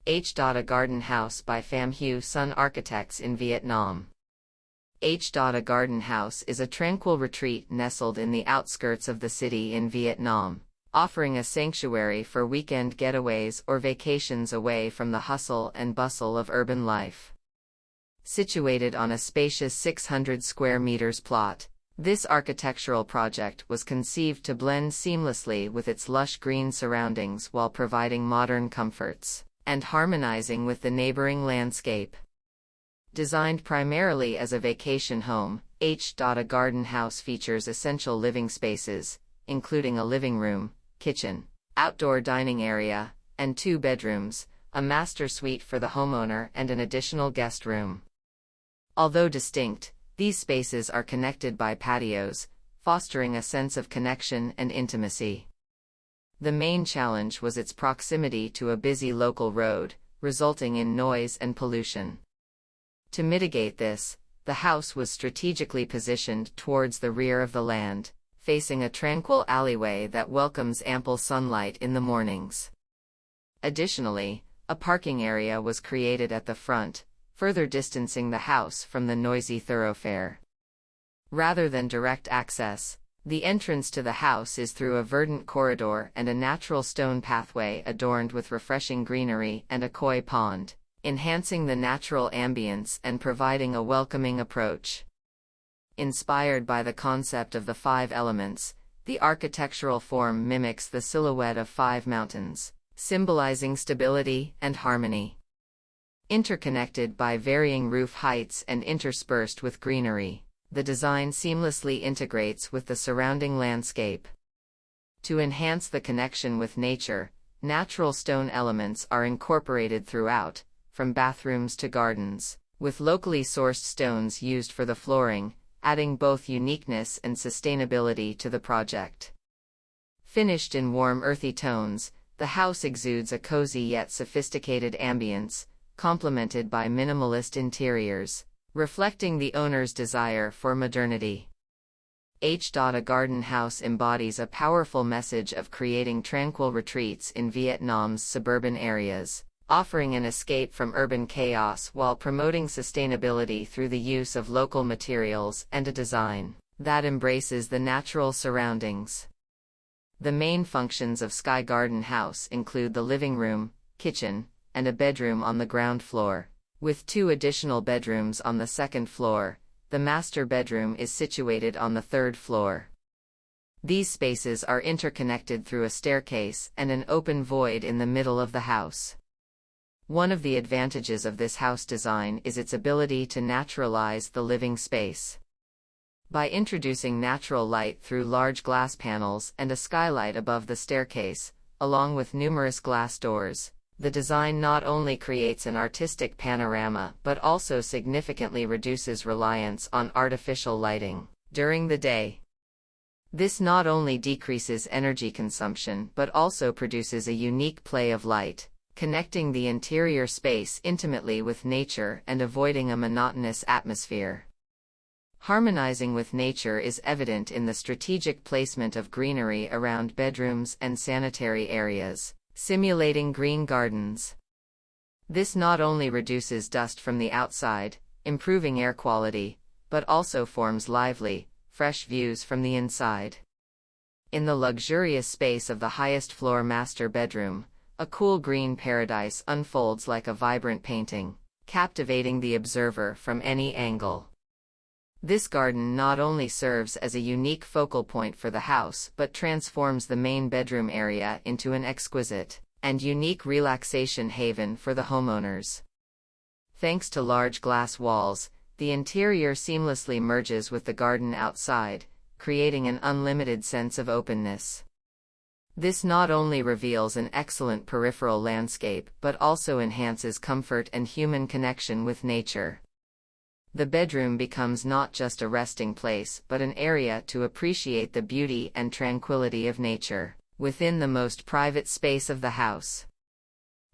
H.A Garden House by Pham Huu Son Architects in Vietnam. H.A Garden House is a tranquil retreat nestled in the outskirts of the city in Vietnam, offering a sanctuary for weekend getaways or vacations away from the hustle and bustle of urban life. Situated on a spacious 600 square meters plot, this architectural project was conceived to blend seamlessly with its lush green surroundings while providing modern comforts and harmonizing with the neighboring landscape. Designed primarily as a vacation home, H.A Garden House features essential living spaces, including a living room, kitchen, outdoor dining area, and 2 bedrooms, a master suite for the homeowner and an additional guest room. Although distinct, these spaces are connected by patios, fostering a sense of connection and intimacy. The main challenge was its proximity to a busy local road, resulting in noise and pollution. To mitigate this, the house was strategically positioned towards the rear of the land, facing a tranquil alleyway that welcomes ample sunlight in the mornings. Additionally, a parking area was created at the front, further distancing the house from the noisy thoroughfare. Rather than direct access, the entrance to the house is through a verdant corridor and a natural stone pathway adorned with refreshing greenery and a koi pond, enhancing the natural ambience and providing a welcoming approach. Inspired by the concept of the 5 elements, the architectural form mimics the silhouette of 5 mountains, symbolizing stability and harmony. Interconnected by varying roof heights and interspersed with greenery, the design seamlessly integrates with the surrounding landscape. To enhance the connection with nature, natural stone elements are incorporated throughout, from bathrooms to gardens, with locally sourced stones used for the flooring, adding both uniqueness and sustainability to the project. Finished in warm earthy tones, the house exudes a cozy yet sophisticated ambience, complemented by minimalist interiors, reflecting the owner's desire for modernity. H.A Garden House embodies a powerful message of creating tranquil retreats in Vietnam's suburban areas, offering an escape from urban chaos while promoting sustainability through the use of local materials and a design that embraces the natural surroundings. The main functions of H.A Garden House include the living room, kitchen, and a bedroom on the ground floor. With 2 additional bedrooms on the 2nd floor, the master bedroom is situated on the 3rd floor. These spaces are interconnected through a staircase and an open void in the middle of the house. One of the advantages of this house design is its ability to naturalize the living space. By introducing natural light through large glass panels and a skylight above the staircase, along with numerous glass doors, the design not only creates an artistic panorama but also significantly reduces reliance on artificial lighting during the day. This not only decreases energy consumption but also produces a unique play of light, connecting the interior space intimately with nature and avoiding a monotonous atmosphere. Harmonizing with nature is evident in the strategic placement of greenery around bedrooms and sanitary areas, simulating green gardens. This not only reduces dust from the outside, improving air quality, but also forms lively, fresh views from the inside. In the luxurious space of the highest floor master bedroom, a cool green paradise unfolds like a vibrant painting, captivating the observer from any angle. This garden not only serves as a unique focal point for the house but transforms the main bedroom area into an exquisite and unique relaxation haven for the homeowners. Thanks to large glass walls, the interior seamlessly merges with the garden outside, creating an unlimited sense of openness. This not only reveals an excellent peripheral landscape but also enhances comfort and human connection with nature. The bedroom becomes not just a resting place but an area to appreciate the beauty and tranquility of nature within the most private space of the house.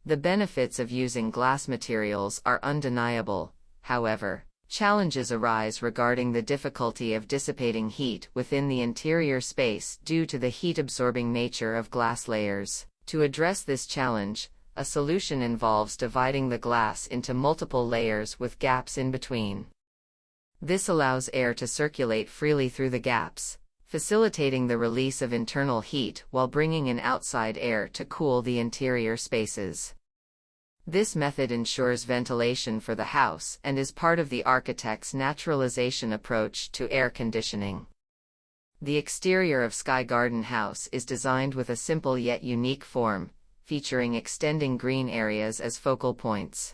The benefits of using glass materials are undeniable. However, challenges arise regarding the difficulty of dissipating heat within the interior space due to the heat-absorbing nature of glass layers. To address this challenge, a solution involves dividing the glass into multiple layers with gaps in between. This allows air to circulate freely through the gaps, facilitating the release of internal heat while bringing in outside air to cool the interior spaces. This method ensures ventilation for the house and is part of the architect's naturalization approach to air conditioning. The exterior of H.A Garden House is designed with a simple yet unique form, featuring extending green areas as focal points.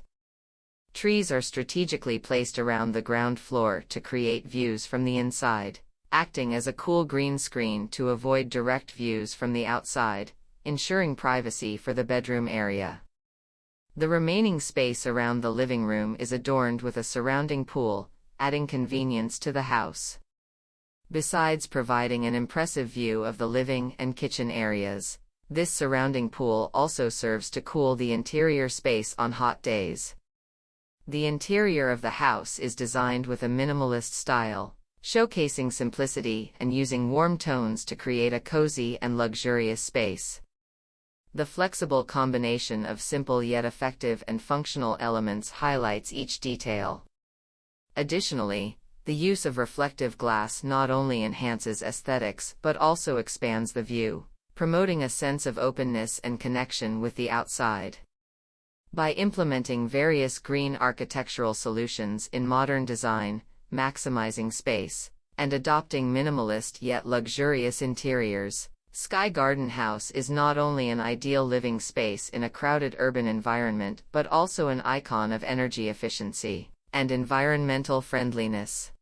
Trees are strategically placed around the ground floor to create views from the inside, acting as a cool green screen to avoid direct views from the outside, ensuring privacy for the bedroom area. The remaining space around the living room is adorned with a surrounding pool, adding convenience to the house. Besides providing an impressive view of the living and kitchen areas, this surrounding pool also serves to cool the interior space on hot days. The interior of the house is designed with a minimalist style, showcasing simplicity and using warm tones to create a cozy and luxurious space. The flexible combination of simple yet effective and functional elements highlights each detail. Additionally, the use of reflective glass not only enhances aesthetics but also expands the view, promoting a sense of openness and connection with the outside. By implementing various green architectural solutions in modern design, maximizing space, and adopting minimalist yet luxurious interiors, H.A Garden House is not only an ideal living space in a crowded urban environment but also an icon of energy efficiency and environmental friendliness.